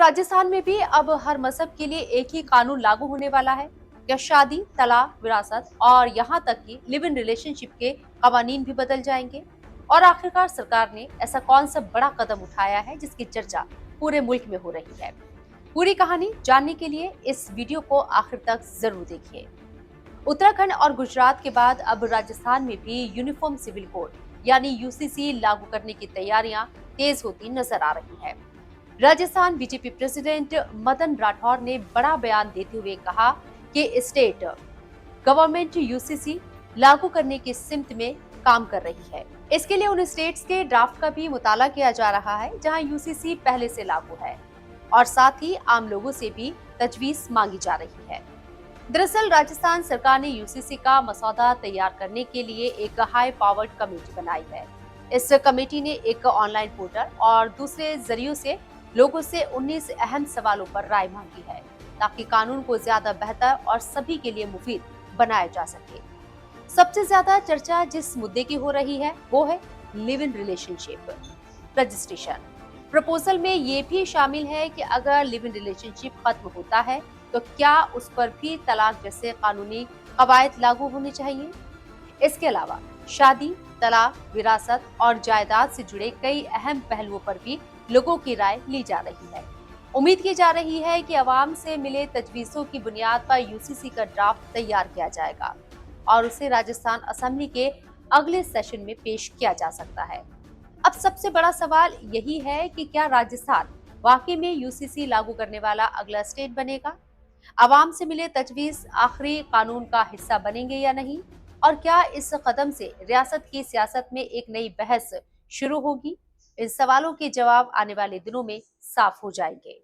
राजस्थान में भी अब हर मजहब के लिए एक ही कानून लागू होने वाला है। क्या शादी, तलाक, विरासत और यहाँ तक कि लिव इन रिलेशनशिप के कवानीन भी बदल जाएंगे? और आखिरकार सरकार ने ऐसा कौन सा बड़ा कदम उठाया है जिसकी चर्चा पूरे मुल्क में हो रही है? पूरी कहानी जानने के लिए इस वीडियो को आखिर तक जरूर देखिए। उत्तराखंड और गुजरात के बाद अब राजस्थान में भी यूनिफॉर्म सिविल कोड यानी यूसीसी लागू करने की तैयारियां तेज होती नजर आ रही है। राजस्थान बीजेपी प्रेसिडेंट मदन राठौर ने बड़ा बयान देते हुए कहा कि स्टेट गवर्नमेंट यूसीसी लागू करने की सिमत में काम कर रही है। इसके लिए उन स्टेट्स के ड्राफ्ट का भी मुताला किया जा रहा है जहां यूसीसी पहले से लागू है, और साथ ही आम लोगों से भी तजवीज मांगी जा रही है। दरअसल राजस्थान सरकार ने यूसीसी का मसौदा तैयार करने के लिए एक हाई पावर्ड कमेटी बनाई है। इस कमेटी ने एक ऑनलाइन पोर्टल और दूसरे जरियों से लोगों से 19 अहम सवालों पर राय मांगी है, ताकि कानून को ज्यादा बेहतर और सभी के लिए मुफीद बनाया जा सके। सबसे ज्यादा चर्चा जिस मुद्दे की हो रही है वो है live in relationship registration. Proposal में ये भी शामिल है कि अगर लिव इन रिलेशनशिप खत्म होता है तो क्या उस पर भी तलाक जैसे कानूनी कवायद लागू होने चाहिए। इसके अलावा शादी, तलाक, विरासत और जायदाद से जुड़े कई अहम पहलुओं पर भी लोगों की राय ली जा रही है। उम्मीद की जा रही है कि अवाम से मिले तजवीजों की बुनियाद पर यूसीसी का ड्राफ्ट तैयार किया जाएगा और उसे राजस्थान असेंबली के अगले सेशन में पेश किया जा सकता है। अब सबसे बड़ा सवाल यही है कि क्या राजस्थान वाकई में यूसीसी लागू करने वाला अगला स्टेट बनेगा? आवाम से मिले तजवीज आखिरी कानून का हिस्सा बनेंगे या नहीं? और क्या इस कदम से रियासत की सियासत में एक नई बहस शुरू होगी? इन सवालों के जवाब आने वाले दिनों में साफ हो जाएंगे।